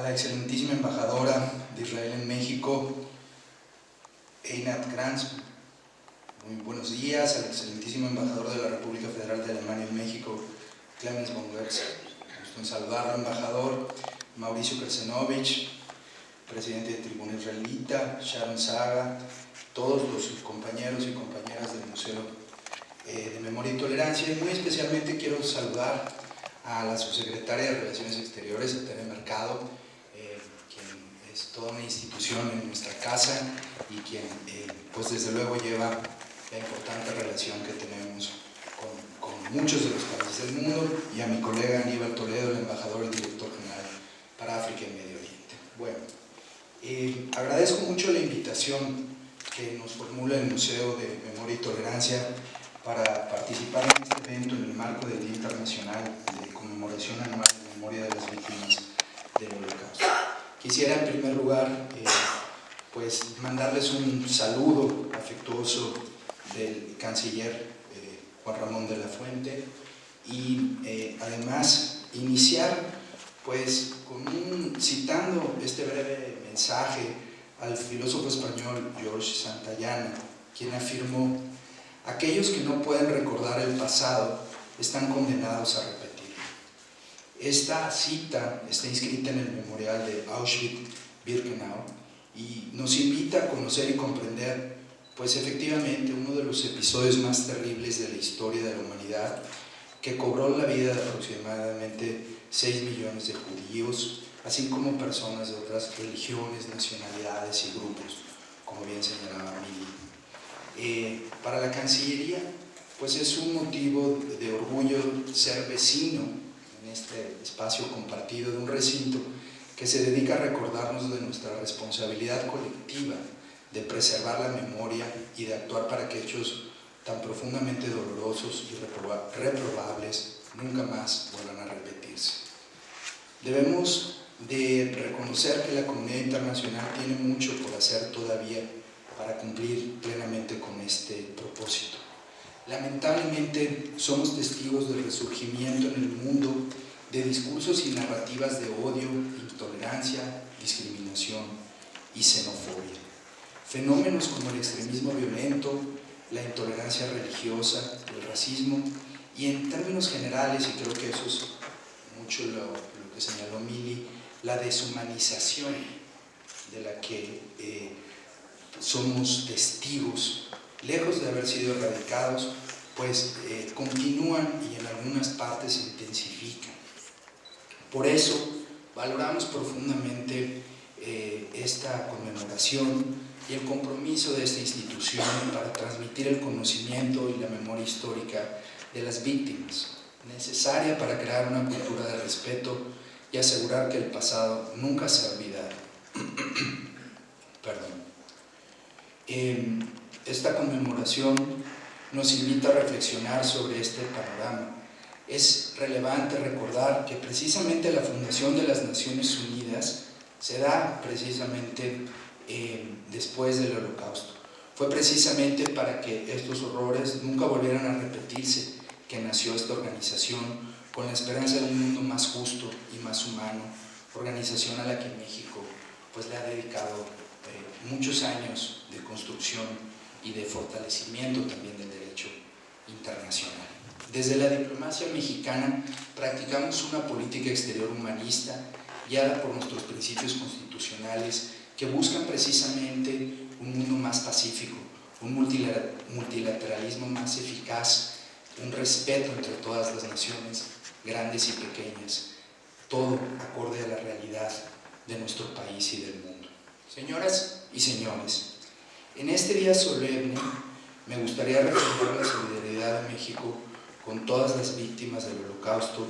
la excelentísima embajadora de Israel en México, Einat Kranz. Muy buenos días al excelentísimo embajador de la República Federal de Alemania en México, Clemens von Goetz. Gusto en saludarlo, embajador. Mauricio Krsenovich, presidente de Tribuna Israelita, Sharon Saga, todos los compañeros y compañeras del Museo de Memoria y Tolerancia, y muy especialmente quiero saludar a la subsecretaria de Relaciones Exteriores, Tere Mercado, quien es toda una institución en nuestra casa y quien pues desde luego lleva la importante relación que tenemos con muchos de los países del mundo, y a mi colega Aníbal Toledo, el embajador y director general para África y Medio Oriente. Bueno, agradezco mucho la invitación que nos formula el Museo de Memoria y Tolerancia para participar en este evento en el marco del Día Internacional de Conmemoración Anual de Memoria de las Víctimas del Holocausto. Quisiera en primer lugar pues mandarles un saludo afectuoso del canciller Juan Ramón de la Fuente y además iniciar pues citando este breve mensaje al filósofo español George Santayana, quien afirmó: aquellos que no pueden recordar el pasado están condenados a repetirlo. Esta cita está inscrita en el memorial de Auschwitz-Birkenau y nos invita a conocer y comprender, pues efectivamente, uno de los episodios más terribles de la historia de la humanidad, que cobró la vida de aproximadamente 6 millones de judíos, así como personas de otras religiones, nacionalidades y grupos, como bien señalaba Mili. Para la Cancillería, pues es un motivo de orgullo ser vecino en este espacio compartido de un recinto que se dedica a recordarnos de nuestra responsabilidad colectiva de preservar la memoria y de actuar para que hechos tan profundamente dolorosos y reprobables nunca más vuelvan a repetirse. Debemos de reconocer que la comunidad internacional tiene mucho por hacer todavía para cumplir plenamente con este propósito. Lamentablemente somos testigos del resurgimiento en el mundo de discursos y narrativas de odio, intolerancia, discriminación y xenofobia. Fenómenos como el extremismo violento, la intolerancia religiosa, el racismo y, en términos generales, y creo que eso es mucho lo que señaló Mili, la deshumanización de la que somos testigos, lejos de haber sido erradicados, pues continúan y en algunas partes se intensifican. Por eso valoramos profundamente esta conmemoración y el compromiso de esta institución para transmitir el conocimiento y la memoria histórica de las víctimas, necesaria para crear una cultura de respeto y asegurar que el pasado nunca se olvida. Esta conmemoración nos invita a reflexionar sobre este panorama. Es relevante recordar que precisamente la fundación de las Naciones Unidas se da precisamente después del Holocausto. Fue precisamente para que estos horrores nunca volvieran a repetirse que nació esta organización, con la esperanza de un mundo más justo y más humano, organización a la que México pues le ha dedicado muchos años de construcción y de fortalecimiento también del derecho internacional. Desde la diplomacia mexicana practicamos una política exterior humanista guiada por nuestros principios constitucionales que buscan precisamente un mundo más pacífico, un multilateralismo más eficaz, un respeto entre todas las naciones, grandes y pequeñas, todo acorde a la realidad de nuestro país y del mundo. Señoras y señores, en este día solemne me gustaría recordar la solidaridad de México con todas las víctimas del Holocausto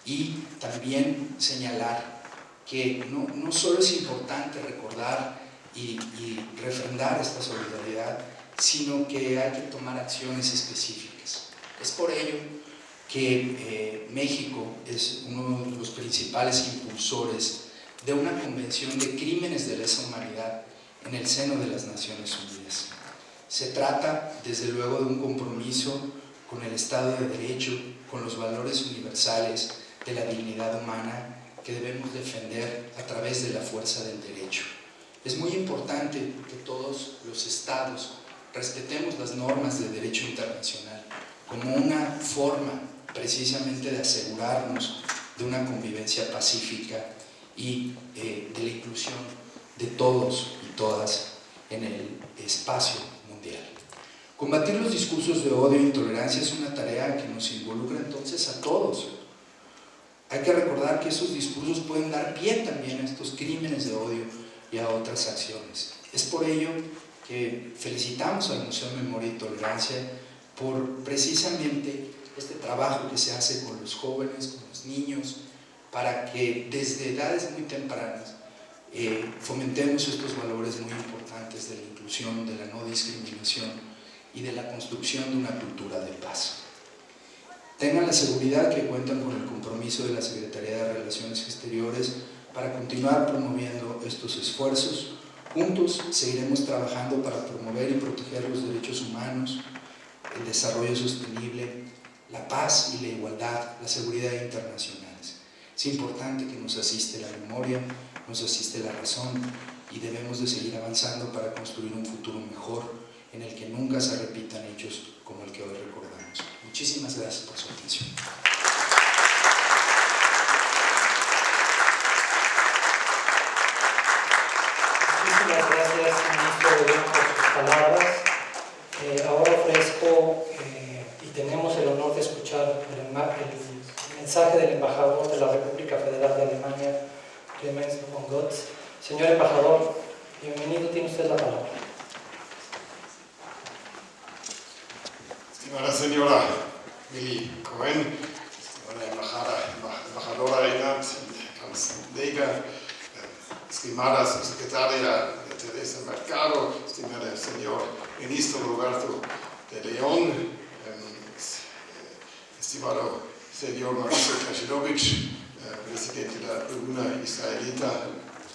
y también señalar que no solo es importante recordar y refrendar esta solidaridad, sino que hay que tomar acciones específicas. Es por ello que México es uno de los principales impulsores de una convención de crímenes de lesa humanidad en el seno de las Naciones Unidas. Se trata, desde luego, de un compromiso con el Estado de Derecho, con los valores universales de la dignidad humana que debemos defender a través de la fuerza del derecho. Es muy importante que todos los estados respetemos las normas de derecho internacional como una forma precisamente de asegurarnos de una convivencia pacífica y de la inclusión de todos y todas en el espacio mundial. Combatir los discursos de odio e intolerancia es una tarea que nos involucra entonces a todos. Hay que recordar que esos discursos pueden dar pie también a estos crímenes de odio y a otras acciones. Es por ello que felicitamos al Museo de Memoria y Tolerancia por precisamente este trabajo que se hace con los jóvenes, con los niños, para que desde edades muy tempranas fomentemos estos valores muy importantes de la inclusión, de la no discriminación y de la construcción de una cultura de paz. Tengan la seguridad que cuentan con el compromiso de la Secretaría de Relaciones Exteriores para continuar promoviendo estos esfuerzos. Juntos seguiremos trabajando para promover y proteger los derechos humanos, el desarrollo sostenible, la paz y la igualdad, la seguridad internacionales. Es importante que nos asiste la memoria, nos asiste la razón y debemos de seguir avanzando para construir un futuro mejor en el que nunca se repitan hechos como el que hoy recordamos. Muchísimas gracias por su atención. Muchísimas gracias, ministro de Gobierno, por sus palabras. Ahora ofrezco y tenemos el honor de escuchar el mensaje del embajador de la República Federal de Alemania, Clemens von Gotz. Señor embajador, bienvenido, tiene usted la palabra. Estimada señora Millie Cohen, estimada embajadora Einat Kanzleger, estimada secretaria Teresa Mercado, estimado señor ministro Roberto de León, estimado señor Mauricio Kashirovich, presidente de la tribuna israelita,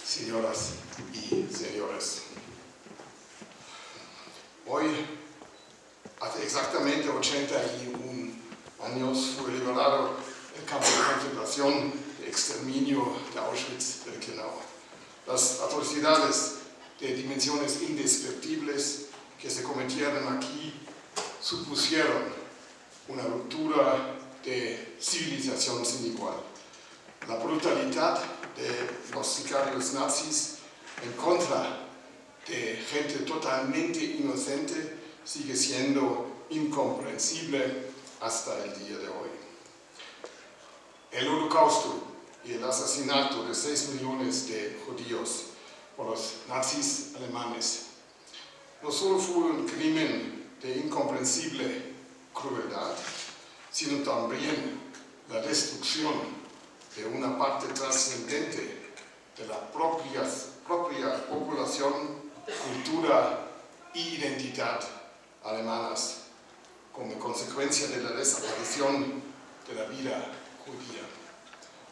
señoras y señores. Hoy, hace exactamente 81 años, fue liberado el campo de concentración de exterminio de Auschwitz-Birkenau. Las atrocidades de dimensiones indescriptibles que se cometieron aquí supusieron una ruptura de civilización sin igual. La brutalidad de los sicarios nazis en contra de gente totalmente inocente sigue siendo incomprensible hasta el día de hoy. El Holocausto y el asesinato de 6 millones de judíos por los nazis alemanes no solo fue un crimen de incomprensible crueldad, sino también la destrucción de una parte trascendente de la propia población, cultura e identidad alemanas, como consecuencia de la desaparición de la vida judía.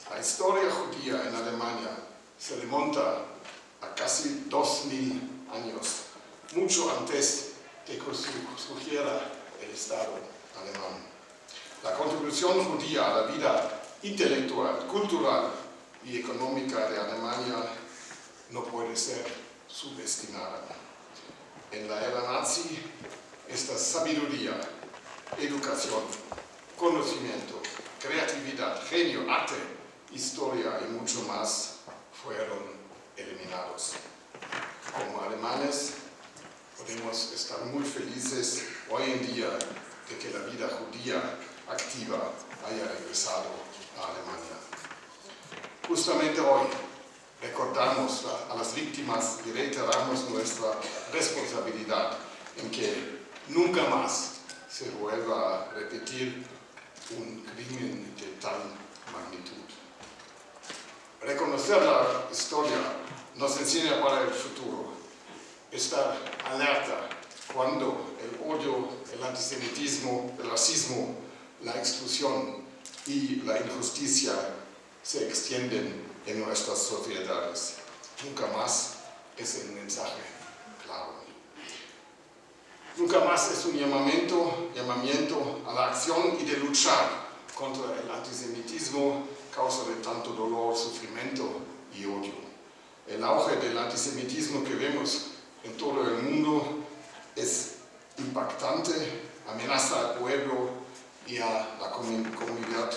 La historia judía en Alemania se remonta a casi 2000 años, mucho antes de que surgiera el Estado alemán. La contribución judía a la vida intelectual, cultural y económica de Alemania no puede ser subestimada. En la era nazi, esta sabiduría, educación, conocimiento, creatividad, genio, arte, historia y mucho más fueron eliminados. Como alemanes, podemos estar muy felices hoy en día de que la vida judía activa haya regresado a Alemania. Justamente hoy recordamos a las víctimas y reiteramos nuestra responsabilidad en que nunca más se vuelva a repetir un crimen de tal magnitud. Reconocer la historia nos enseña para el futuro, estar alerta cuando el odio, el antisemitismo, el racismo, la exclusión y la injusticia se extienden en nuestras sociedades. Nunca más es el mensaje claro. Nunca más es un llamamiento a la acción y de luchar contra el antisemitismo causa de tanto dolor, sufrimiento y odio. El auge del antisemitismo que vemos en todo el mundo es impactante, amenaza al pueblo y a la comunidad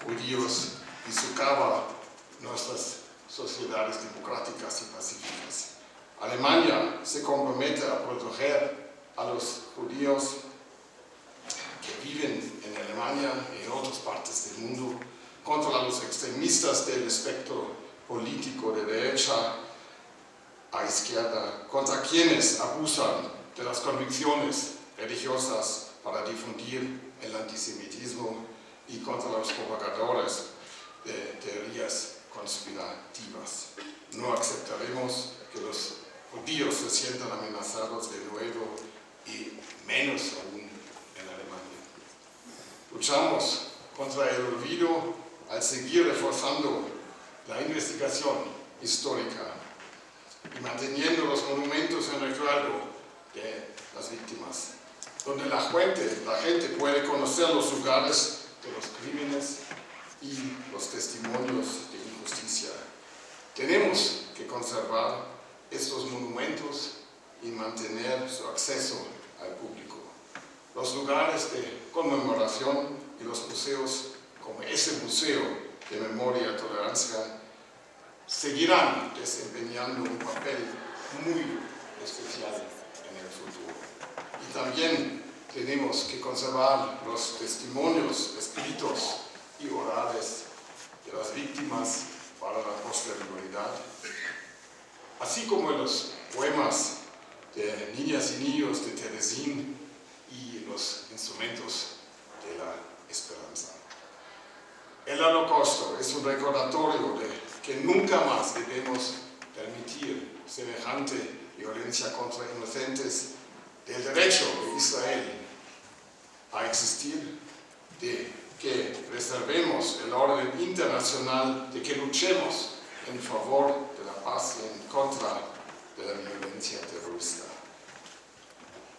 judíos y socava nuestras sociedades democráticas y pacíficas. Alemania se compromete a proteger a los judíos que viven en Alemania y en otras partes del mundo contra los extremistas del espectro político de derecha a izquierda, contra quienes abusan de las convicciones religiosas para difundir el antisemitismo y contra los propagadores de teorías conspirativas. No aceptaremos que los judíos se sientan amenazados de nuevo y menos aún en Alemania. Luchamos contra el olvido al seguir reforzando la investigación histórica y manteniendo los monumentos en recuerdo de las víctimas, donde la gente puede conocer los lugares de los crímenes y los testimonios de injusticia. Tenemos que conservar estos monumentos y mantener su acceso al público. Los lugares de conmemoración y los museos, como ese Museo de Memoria y Tolerancia, seguirán desempeñando un papel muy especial en el futuro. Y también tenemos que conservar los testimonios escritos y orales de las víctimas para la posterioridad, así como los poemas de niñas y niños de Teresín y los instrumentos de la esperanza. El Holocausto es un recordatorio de que nunca más debemos permitir semejante violencia contra inocentes, del derecho de Israel a existir, de que preservemos el orden internacional, de que luchemos en favor de la paz y en contra de la violencia terrorista.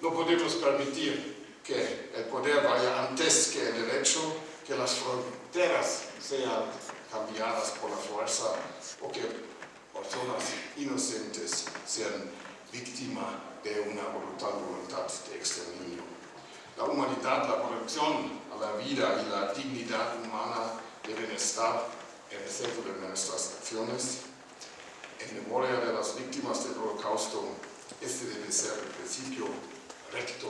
No podemos permitir que el poder vaya antes que el derecho, que las fronteras sean cambiadas por la fuerza o que personas inocentes sean víctimas de una brutal voluntad de exterminio. La humanidad, la protección a la vida y la dignidad humana deben estar en el centro de nuestras acciones. En memoria de las víctimas del Holocausto, este debe ser el principio recto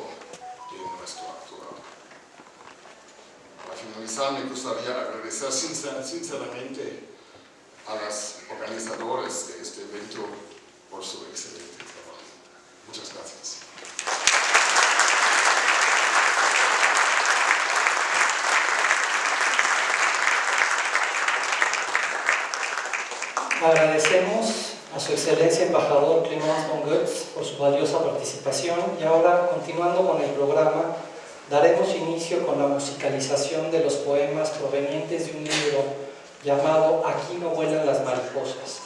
de nuestro actuar. Para finalizar, me gustaría agradecer sinceramente a los organizadores de este evento por su excelente trabajo. Muchas gracias. Agradecemos a su excelencia embajador Clemens von Goetz por su valiosa participación y ahora, continuando con el programa, daremos inicio con la musicalización de los poemas provenientes de un libro llamado Aquí no vuelan las mariposas,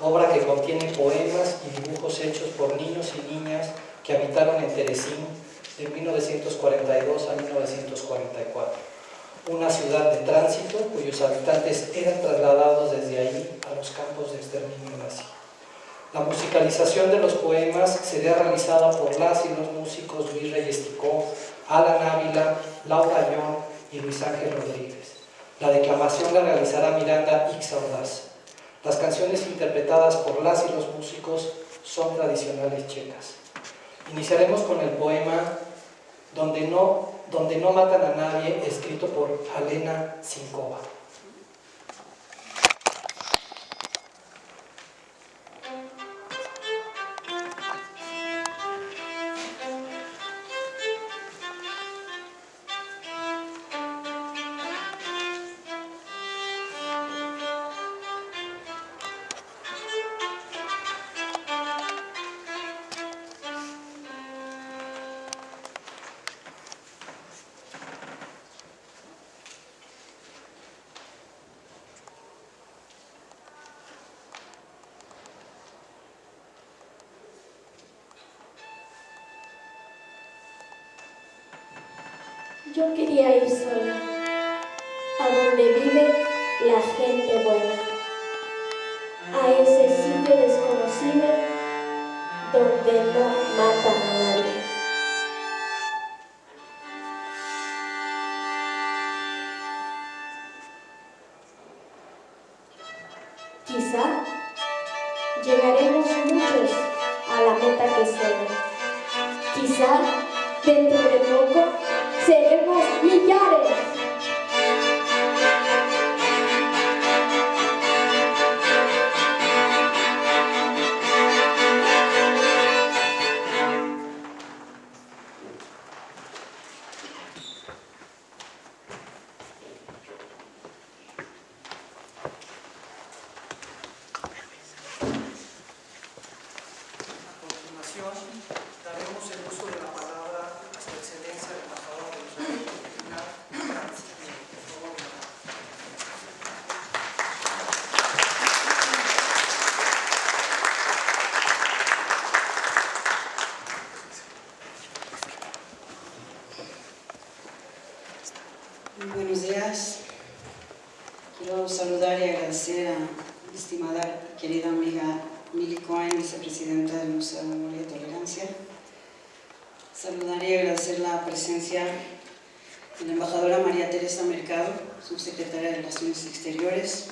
obra que contiene poemas y dibujos hechos por niños y niñas que habitaron en Teresín de 1942 a 1944. Una ciudad de tránsito cuyos habitantes eran trasladados desde ahí a los campos de exterminio nazi. La musicalización de los poemas será realizada por las y los músicos Luis Reyes Ticó, Alan Ávila, Laura Young y Luis Ángel Rodríguez. La declamación la realizará Miranda Ix Ordaz. Las canciones interpretadas por las y los músicos son tradicionales checas. Iniciaremos con el poema Donde no matan a nadie, escrito por Alena Sinkova. Yo quería ir sola, a donde vive la gente buena, a ese sitio desconocido donde no matan a nadie. Quizá llegaremos muchos a la meta que sea. Quizá dentro de poco seremos millares. Daremos el uso de la palabra a su excelencia el embajador de Israel, Einat Kranz. Muy buenos días. Quiero saludar y agradecer a mi estimada y querida amiga Mili Cohen, vicepresidenta del Museo de Memoria y Tolerancia. Saludar y agradecer la presencia de la embajadora María Teresa Mercado, subsecretaria de Relaciones Exteriores,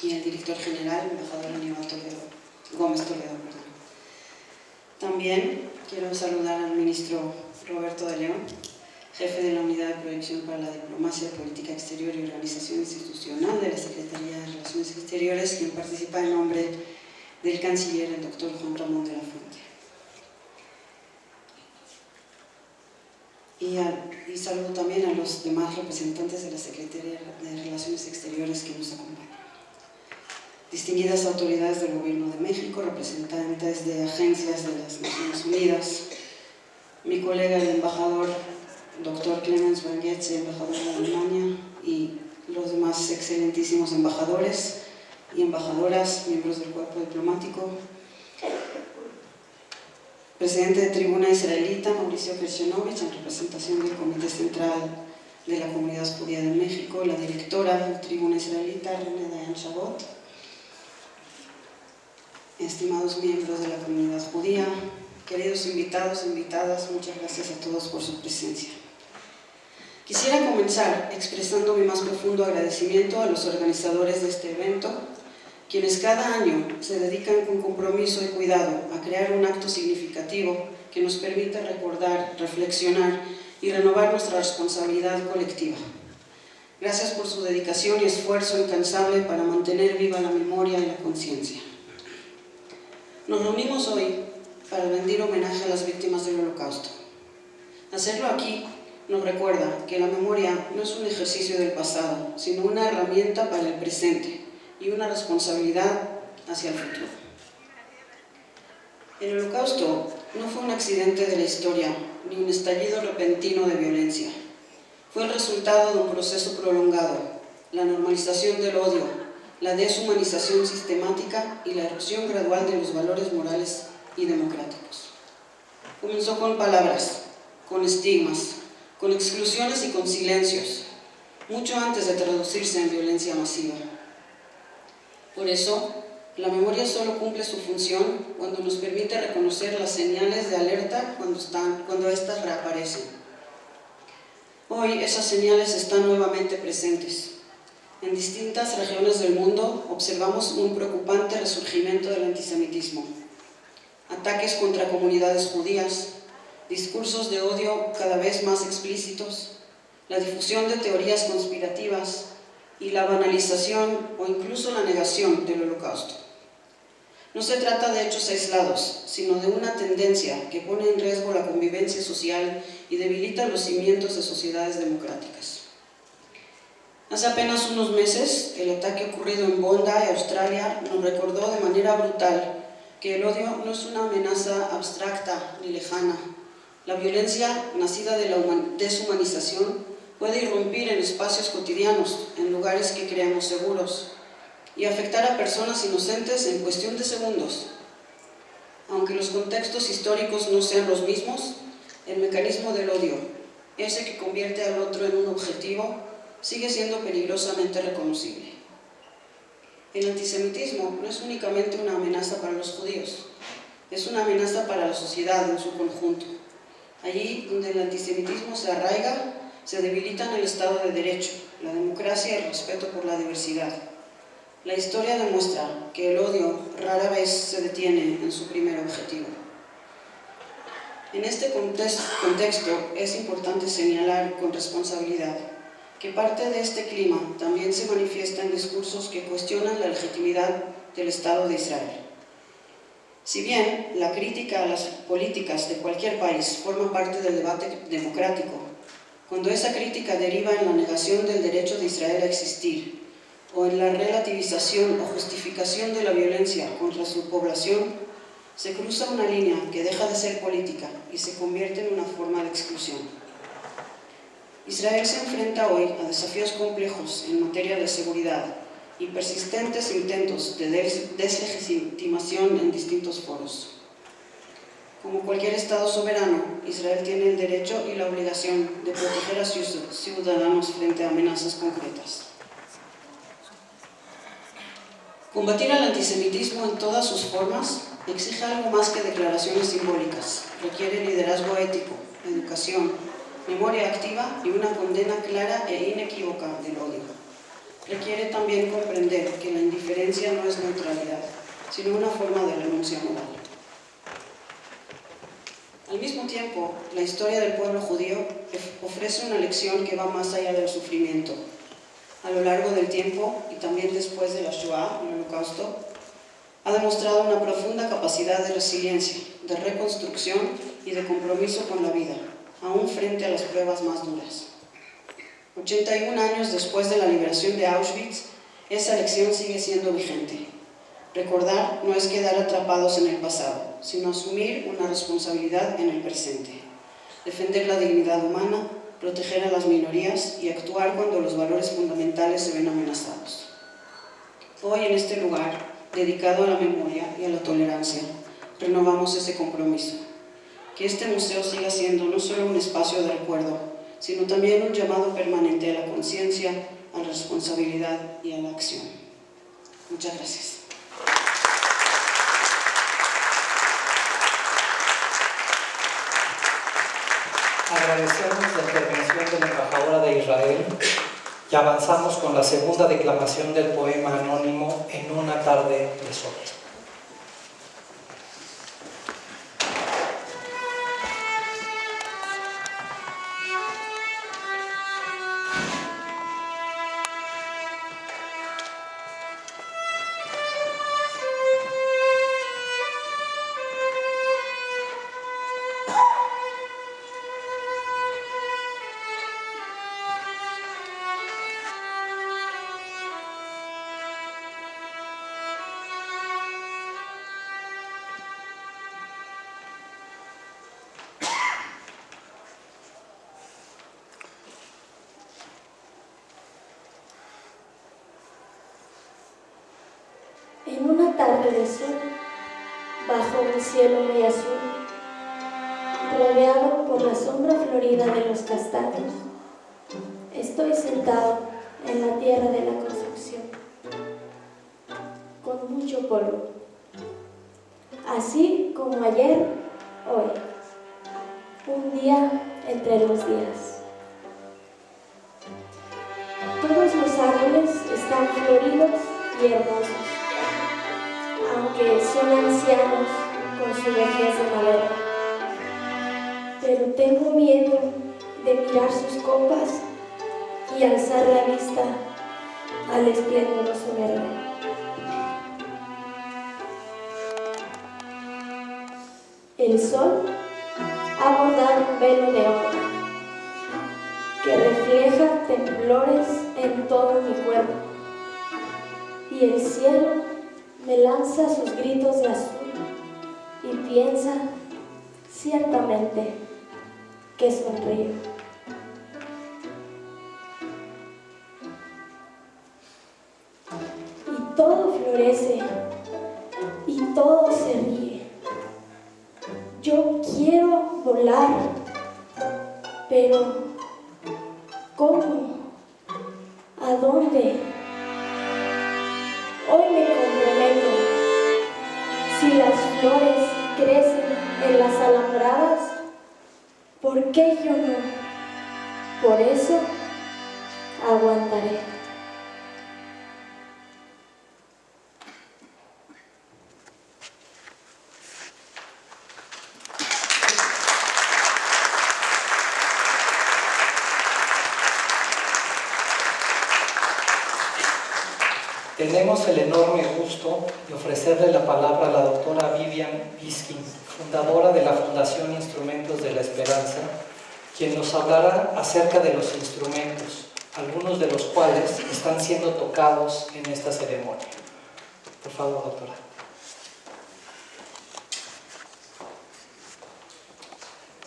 y el director general, el embajador Aníbal Gómez Toledo. También quiero saludar al ministro Roberto de León, jefe de la Unidad de Proyección para la Diplomacia, Política Exterior y Organización Institucional de la Secretaría de Relaciones Exteriores, quien participa en nombre del canciller, el doctor Juan Ramón de la Fuente. Y saludo también a los demás representantes de la Secretaría de Relaciones Exteriores que nos acompañan. Distinguidas autoridades del Gobierno de México, representantes de agencias de las Naciones Unidas, mi colega el embajador Dr. Clemens Bangetze, embajador de Alemania, y los demás excelentísimos embajadores y embajadoras, miembros del cuerpo diplomático, presidente de Tribuna Israelita, Mauricio Kershenovich, en representación del Comité Central de la Comunidad Judía de México, la directora de Tribuna Israelita, René Dayan Shabot, estimados miembros de la comunidad judía, queridos invitados e invitadas, muchas gracias a todos por su presencia. Quisiera comenzar expresando mi más profundo agradecimiento a los organizadores de este evento, quienes cada año se dedican con compromiso y cuidado a crear un acto significativo que nos permita recordar, reflexionar y renovar nuestra responsabilidad colectiva. Gracias por su dedicación y esfuerzo incansable para mantener viva la memoria y la conciencia. Nos reunimos hoy para rendir homenaje a las víctimas del Holocausto. Hacerlo aquí nos recuerda que la memoria no es un ejercicio del pasado, sino una herramienta para el presente y una responsabilidad hacia el futuro. El Holocausto no fue un accidente de la historia, ni un estallido repentino de violencia. Fue el resultado de un proceso prolongado, la normalización del odio, la deshumanización sistemática y la erosión gradual de los valores morales y democráticos. Comenzó con palabras, con estigmas, con exclusiones y con silencios, mucho antes de traducirse en violencia masiva. Por eso, la memoria solo cumple su función cuando nos permite reconocer las señales de alerta cuando éstas reaparecen. Hoy esas señales están nuevamente presentes. En distintas regiones del mundo observamos un preocupante resurgimiento del antisemitismo, ataques contra comunidades judías, discursos de odio cada vez más explícitos, la difusión de teorías conspirativas y la banalización o incluso la negación del Holocausto. No se trata de hechos aislados, sino de una tendencia que pone en riesgo la convivencia social y debilita los cimientos de sociedades democráticas. Hace apenas unos meses, el ataque ocurrido en Bondi, Australia, nos recordó de manera brutal que el odio no es una amenaza abstracta ni lejana. La violencia, nacida de la deshumanización, puede irrumpir en espacios cotidianos, en lugares que creemos seguros, y afectar a personas inocentes en cuestión de segundos. Aunque los contextos históricos no sean los mismos, el mecanismo del odio, ese que convierte al otro en un objetivo, sigue siendo peligrosamente reconocible. El antisemitismo no es únicamente una amenaza para los judíos, es una amenaza para la sociedad en su conjunto. Allí donde el antisemitismo se arraiga, se debilitan el Estado de Derecho, la democracia y el respeto por la diversidad. La historia demuestra que el odio rara vez se detiene en su primer objetivo. En este contexto es importante señalar con responsabilidad que parte de este clima también se manifiesta en discursos que cuestionan la legitimidad del Estado de Israel. Si bien la crítica a las políticas de cualquier país forma parte del debate democrático, cuando esa crítica deriva en la negación del derecho de Israel a existir, o en la relativización o justificación de la violencia contra su población, se cruza una línea que deja de ser política y se convierte en una forma de exclusión. Israel se enfrenta hoy a desafíos complejos en materia de seguridad y persistentes intentos de deslegitimación en distintos foros. Como cualquier Estado soberano, Israel tiene el derecho y la obligación de proteger a sus ciudadanos frente a amenazas concretas. Combatir el antisemitismo en todas sus formas exige algo más que declaraciones simbólicas. Requiere liderazgo ético, educación, memoria activa y una condena clara e inequívoca del odio. Requiere también comprender que la indiferencia no es neutralidad, sino una forma de renuncia moral. Al mismo tiempo, la historia del pueblo judío ofrece una lección que va más allá del sufrimiento. A lo largo del tiempo, y también después de la Shoah, el Holocausto, ha demostrado una profunda capacidad de resiliencia, de reconstrucción y de compromiso con la vida, aún frente a las pruebas más duras. 81 años después de la liberación de Auschwitz, esa lección sigue siendo vigente. Recordar no es quedar atrapados en el pasado, sino asumir una responsabilidad en el presente. Defender la dignidad humana, proteger a las minorías y actuar cuando los valores fundamentales se ven amenazados. Hoy, en este lugar, dedicado a la memoria y a la tolerancia, renovamos ese compromiso. Que este museo siga siendo no solo un espacio de recuerdo, sino también un llamado permanente a la conciencia, a la responsabilidad y a la acción. Muchas gracias. Agradecemos la intervención de la embajadora de Israel y avanzamos con la segunda declamación del poema anónimo En una tarde de sol. En una tarde de sol, bajo un cielo muy azul, rodeado por la sombra florida de los castaños, estoy sentado en la tierra de la construcción, con mucho polvo. Así como ayer, hoy, un día entre los días. Todos los árboles están floridos y hermosos, aunque son ancianos con su vejez de madera. Pero tengo miedo de mirar sus copas y alzar la vista al esplendoroso verde. El sol ha bordado un velo de oro que refleja temblores en todo mi cuerpo, y el cielo me lanza sus gritos de azul y piensa ciertamente que sonrío. Y todo florece y todo se ríe. Yo quiero volar, pero ¿cómo? ¿A dónde? Hoy me comprometo. Si las flores crecen en las alambradas, ¿por qué yo no? Por eso aguantaré. Tenemos el enorme gusto de ofrecerle la palabra a la doctora Vivian Biskin, fundadora de la Fundación Instrumentos de la Esperanza, quien nos hablará acerca de los instrumentos, algunos de los cuales están siendo tocados en esta ceremonia. Por favor, doctora.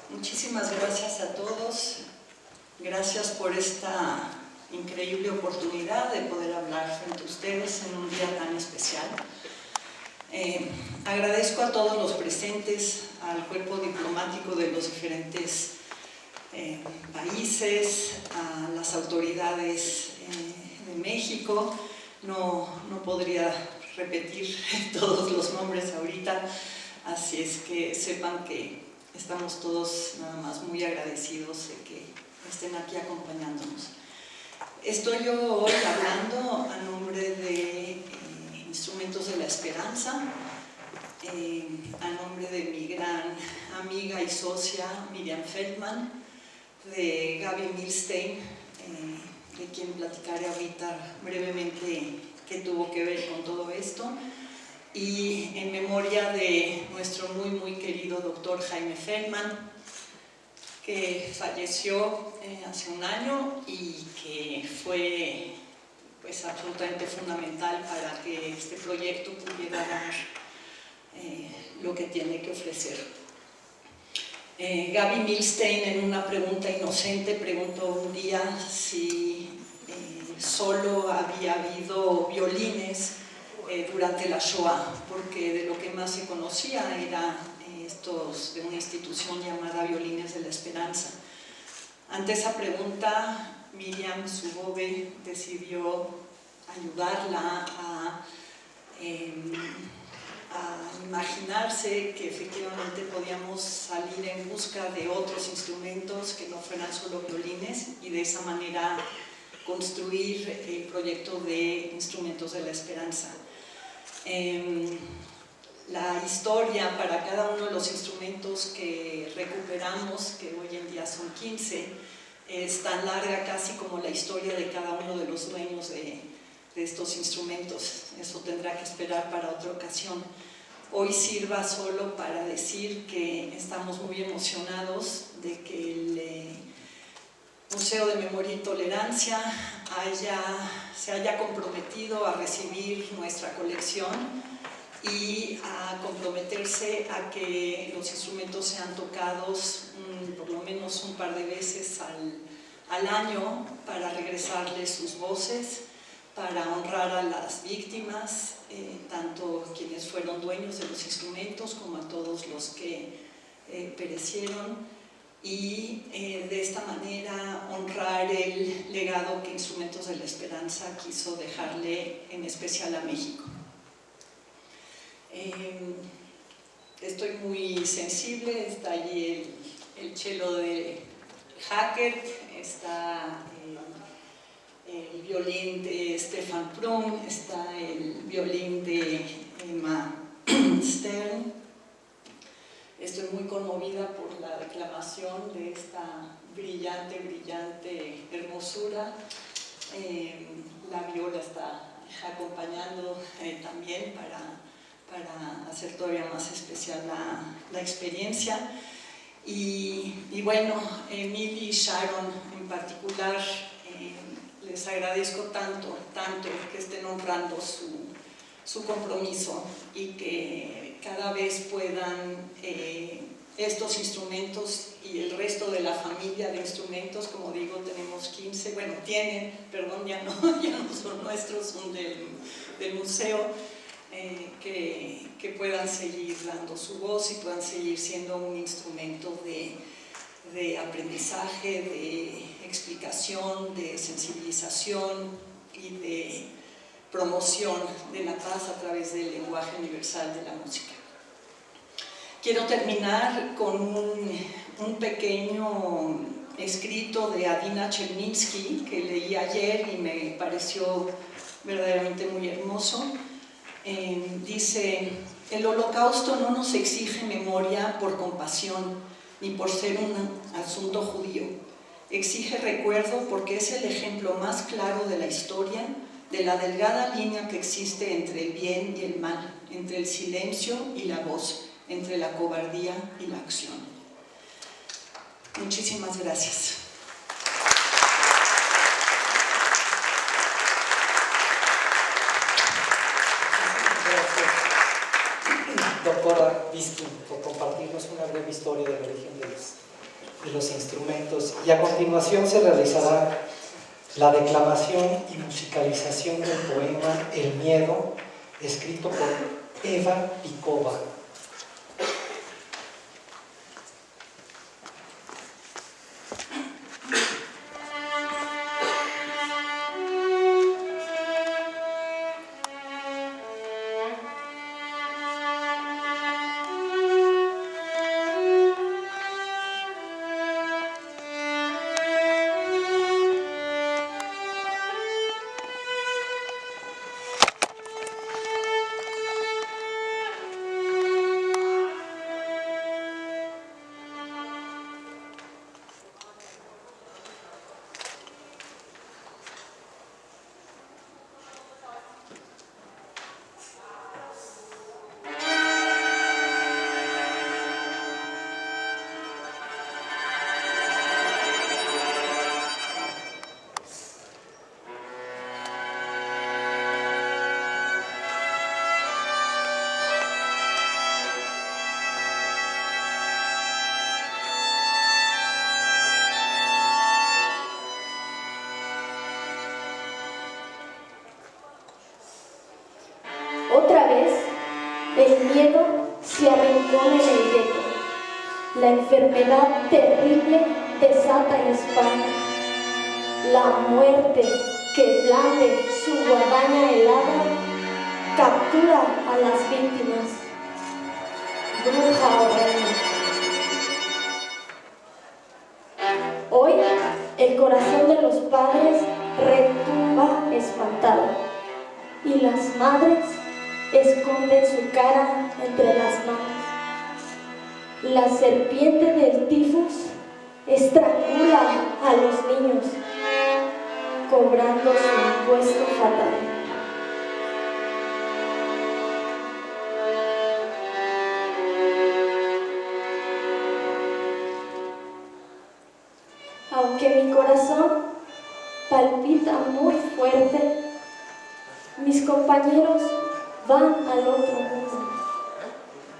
Muchísimas gracias a todos. Gracias por esta increíble oportunidad de poder hablar frente a ustedes en un día tan especial. Agradezco a todos los presentes, al cuerpo diplomático de los diferentes países, a las autoridades de México. No podría repetir todos los nombres ahorita, así es que sepan que estamos todos nada más muy agradecidos de que estén aquí acompañándonos. Estoy yo hoy hablando a nombre de Instrumentos de la Esperanza, a nombre de mi gran amiga y socia Miriam Feldman, de Gaby Milstein, de quien platicaré ahorita brevemente qué tuvo que ver con todo esto, y en memoria de nuestro muy querido doctor Jaime Feldman, que falleció hace un año y que fue pues absolutamente fundamental para que este proyecto pudiera dar lo que tiene que ofrecer. Gaby Milstein, en una pregunta inocente, preguntó un día si solo había habido violines durante la Shoah, porque de lo que más se conocía era estos de una institución llamada Violines de la Esperanza. Ante esa pregunta, Miriam Subove decidió ayudarla a imaginarse que efectivamente podíamos salir en busca de otros instrumentos que no fueran solo violines y de esa manera construir el proyecto de Instrumentos de la Esperanza. La historia para cada uno de los instrumentos que recuperamos, que hoy en día son 15, es tan larga casi como la historia de cada uno de los dueños de estos instrumentos. Eso tendrá que esperar para otra ocasión. Hoy sirva solo para decir que estamos muy emocionados de que el Museo de Memoria y Tolerancia se haya comprometido a recibir nuestra colección y a comprometerse a que los instrumentos sean tocados por lo menos un par de veces al año para regresarles sus voces, para honrar a las víctimas, tanto quienes fueron dueños de los instrumentos como a todos los que perecieron, y de esta manera honrar el legado que Instrumentos de la Esperanza quiso dejarle en especial a México. Estoy muy sensible, está allí el cello de Hackert, está el violín de Stefan Prum, está el violín de Emma Stern. Estoy muy conmovida por la declamación de esta brillante hermosura. La viola está acompañando también para hacer todavía más especial la experiencia. Y bueno, Emily y Sharon en particular, les agradezco tanto que estén honrando su compromiso y que cada vez puedan estos instrumentos y el resto de la familia de instrumentos, como digo, tenemos 15, bueno, ya no son nuestros, son del museo, que puedan seguir dando su voz y puedan seguir siendo un instrumento de aprendizaje, de explicación, de sensibilización, y de promoción de la paz a través del lenguaje universal de la música. Quiero terminar con un pequeño escrito de Adina Chelminsky que leí ayer y me pareció verdaderamente muy hermoso. Dice: el holocausto no nos exige memoria por compasión ni por ser un asunto judío. Exige recuerdo porque es el ejemplo más claro de la historia, de la delgada línea que existe entre el bien y el mal, entre el silencio y la voz, entre la cobardía y la acción. Muchísimas gracias. Doctora Biskin, por compartirnos una breve historia del origen de los instrumentos, y a continuación se realizará la declamación y musicalización del poema El Miedo, escrito por Eva Picova. Otra vez, el miedo se arrincona en el gueto. La enfermedad terrible desata en España. La muerte que blande su guadaña helada captura a las víctimas. Bruja horrenda. Hoy, el corazón de los padres retumba espantado y las madres esconden su cara entre las manos. La serpiente del tifus estrangula a los niños, cobrando su impuesto fatal. Aunque mi corazón palpita muy fuerte, mis compañeros van al otro mundo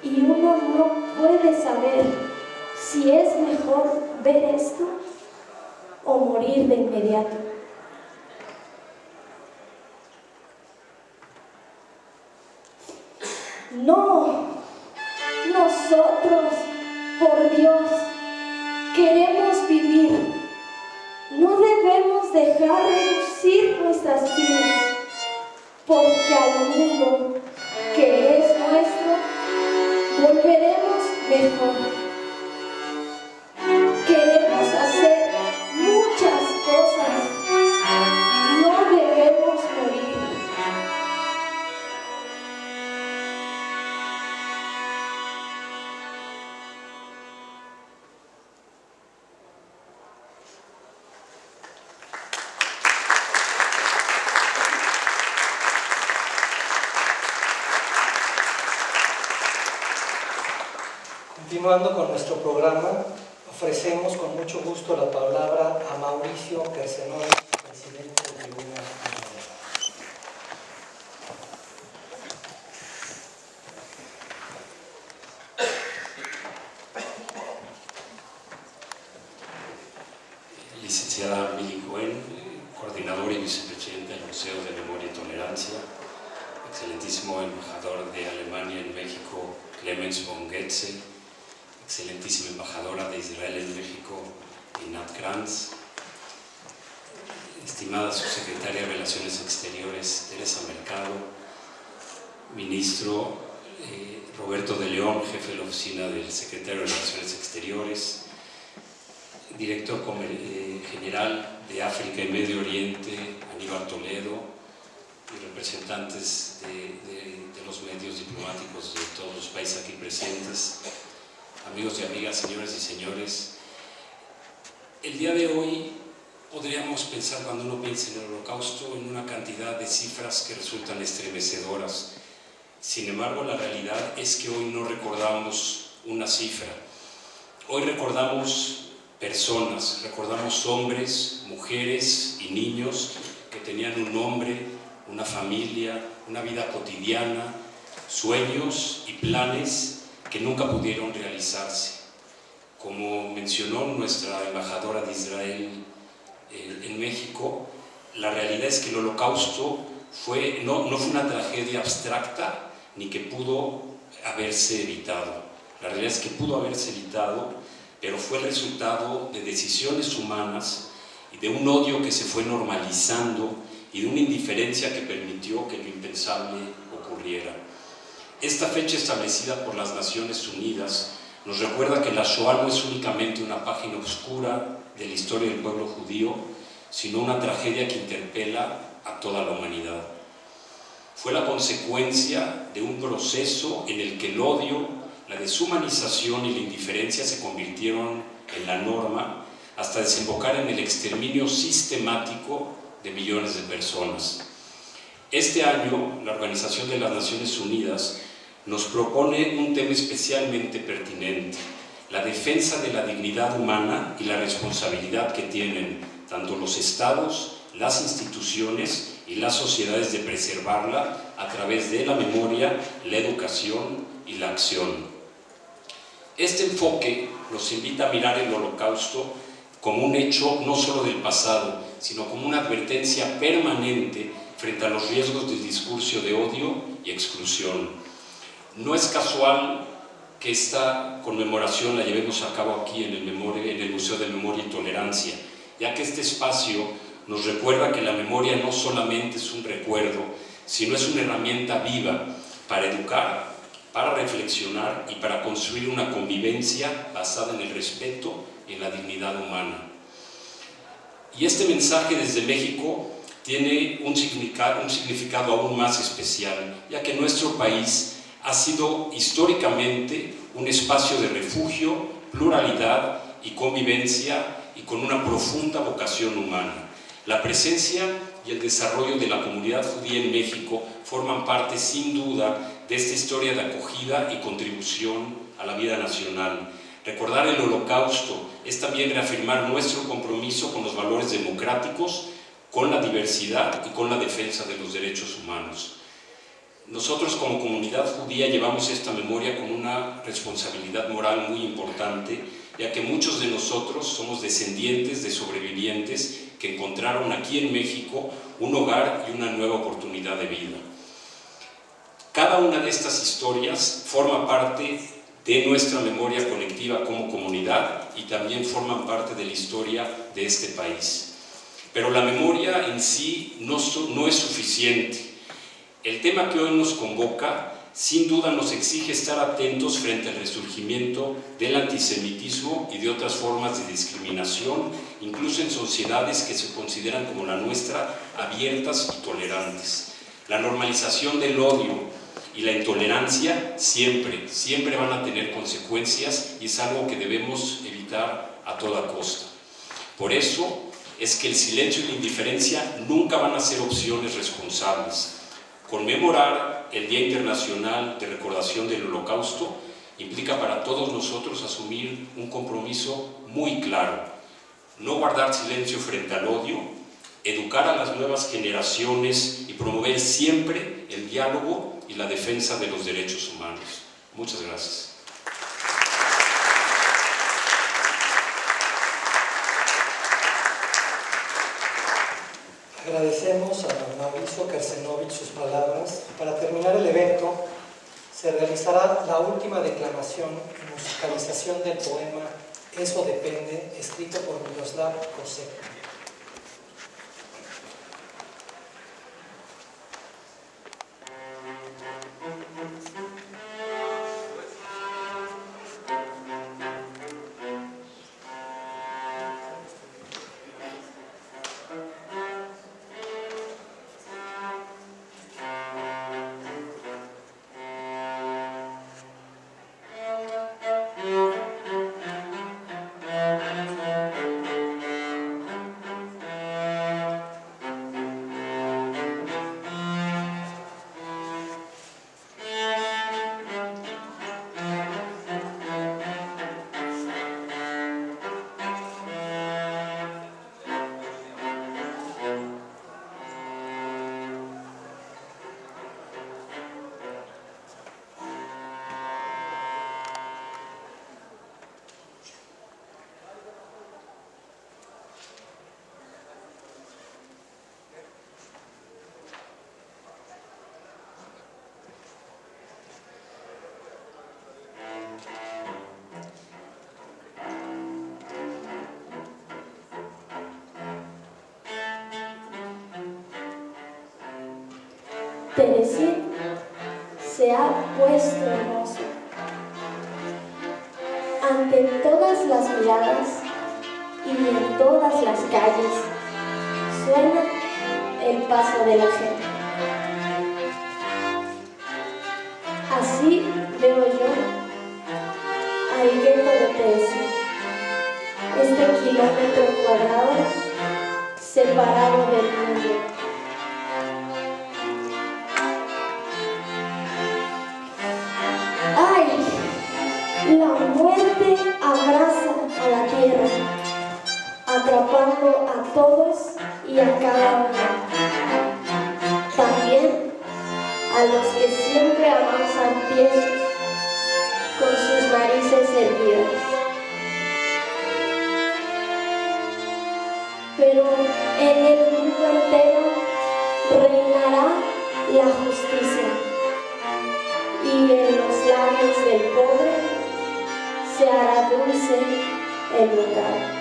y uno no puede saber si es mejor ver esto o morir de inmediato. No, nosotros, por Dios, queremos vivir. No debemos dejar reducir nuestras vidas, porque al mundo que es nuestro volveremos mejor. Queremos hacer muchas cosas, no debemos morir. Continuando con nuestro programa, ofrecemos con mucho gusto la palabra a Mauricio Kersenoi, presidente de Tribuna Mamadera. Licenciada Mili Cohen, coordinadora y vicepresidenta del Museo de Memoria y Tolerancia, excelentísimo embajador de Alemania en México, Clemens von Goetze, excelentísima embajadora de Israel en México, Einat Kranz, estimada subsecretaria de Relaciones Exteriores, Teresa Mercado, ministro Roberto de León, jefe de la oficina del secretario de Relaciones Exteriores, director general de África y Medio Oriente, Aníbal Toledo, y representantes de los medios diplomáticos de todos los países aquí presentes, amigos y amigas, señores y señores. El día de hoy podríamos pensar, cuando uno piensa en el Holocausto, en una cantidad de cifras que resultan estremecedoras. Sin embargo, la realidad es que hoy no recordamos una cifra. Hoy recordamos personas, recordamos hombres, mujeres y niños que tenían un nombre, una familia, una vida cotidiana, sueños y planes que nunca pudieron realizarse. Como mencionó nuestra embajadora de Israel en México, la realidad es que el Holocausto no fue una tragedia abstracta ni que pudo haberse evitado. La realidad es que pudo haberse evitado, pero fue el resultado de decisiones humanas y de un odio que se fue normalizando y de una indiferencia que permitió que lo impensable ocurriera. Esta fecha establecida por las Naciones Unidas nos recuerda que la Shoah no es únicamente una página oscura de la historia del pueblo judío, sino una tragedia que interpela a toda la humanidad. Fue la consecuencia de un proceso en el que el odio, la deshumanización y la indiferencia se convirtieron en la norma, hasta desembocar en el exterminio sistemático de millones de personas. Este año, la Organización de las Naciones Unidas nos propone un tema especialmente pertinente: la defensa de la dignidad humana y la responsabilidad que tienen tanto los estados, las instituciones y las sociedades de preservarla a través de la memoria, la educación y la acción. Este enfoque nos invita a mirar el Holocausto como un hecho no solo del pasado, sino como una advertencia permanente frente a los riesgos del discurso de odio y exclusión. No es casual que esta conmemoración la llevemos a cabo aquí en el Museo de Memoria y Tolerancia, ya que este espacio nos recuerda que la memoria no solamente es un recuerdo, sino es una herramienta viva para educar, para reflexionar y para construir una convivencia basada en el respeto y en la dignidad humana. Y este mensaje desde México tiene un significado aún más especial, ya que nuestro país ha sido históricamente un espacio de refugio, pluralidad y convivencia, y con una profunda vocación humana. La presencia y el desarrollo de la comunidad judía en México forman parte sin duda de esta historia de acogida y contribución a la vida nacional. Recordar el Holocausto es también reafirmar nuestro compromiso con los valores democráticos, con la diversidad y con la defensa de los derechos humanos. Nosotros como comunidad judía llevamos esta memoria con una responsabilidad moral muy importante, ya que muchos de nosotros somos descendientes de sobrevivientes que encontraron aquí en México un hogar y una nueva oportunidad de vida. Cada una de estas historias forma parte de nuestra memoria colectiva como comunidad y también forman parte de la historia de este país. Pero la memoria en sí no es suficiente. El tema que hoy nos convoca sin duda nos exige estar atentos frente al resurgimiento del antisemitismo y de otras formas de discriminación, incluso en sociedades que se consideran como la nuestra abiertas y tolerantes. La normalización del odio y la intolerancia siempre van a tener consecuencias, y es algo que debemos evitar a toda costa. Por eso es que el silencio y la indiferencia nunca van a ser opciones responsables. Conmemorar el Día Internacional de Recordación del Holocausto implica para todos nosotros asumir un compromiso muy claro: no guardar silencio frente al odio, educar a las nuevas generaciones y promover siempre el diálogo y la defensa de los derechos humanos. Muchas gracias. Agradecemos a Mauricio Kersenovich sus palabras. Para terminar el evento, se realizará la última declamación y musicalización del poema Eso depende, escrito por Miroslav Kosek. Teresín se ha puesto hermoso. Ante todas las miradas y en todas las calles suena el paso de la gente. Así veo yo al gueto de Teresín, este kilómetro cuadrado separado del mundo. ¡Ay! La muerte abraza a la tierra, atrapando a todos y a cada uno. También a los que siempre avanzan tiesos, con sus narices erguidas. Pero en el mundo entero reinará la justicia, y en los labios del pobre se hará dulce el bocado.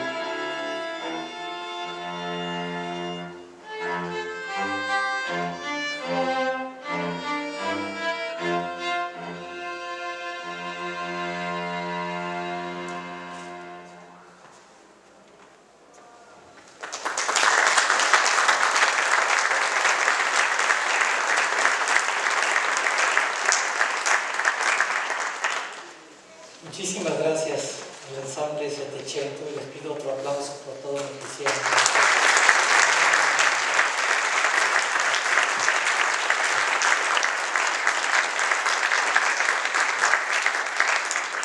Muchísimas gracias al ensamble Settecento y les pido otro aplauso por todo lo que hicieron.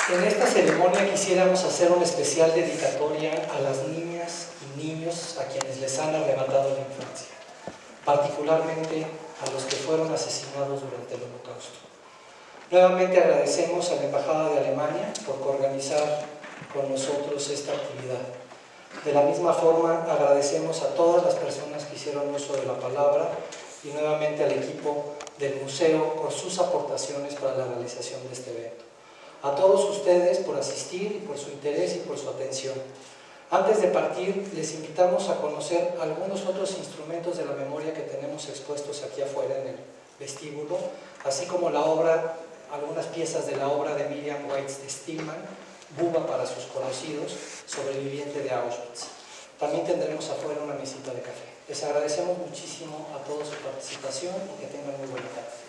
En esta ceremonia quisiéramos hacer una especial dedicatoria a las niñas y niños a quienes les han arrebatado la infancia, particularmente a los que fueron asesinados durante el Holocausto. Nuevamente agradecemos a la Embajada de Alemania por coorganizar con nosotros esta actividad. De la misma forma agradecemos a todas las personas que hicieron uso de la palabra y nuevamente al equipo del museo por sus aportaciones para la realización de este evento. A todos ustedes por asistir y por su interés y por su atención. Antes de partir, les invitamos a conocer algunos otros instrumentos de la memoria que tenemos expuestos aquí afuera en el vestíbulo, así como la obra, algunas piezas de la obra de Miriam Weitz de Stillman, Buba para sus conocidos, sobreviviente de Auschwitz. También tendremos afuera una mesita de café. Les agradecemos muchísimo a todos su participación y que tengan muy buena tarde.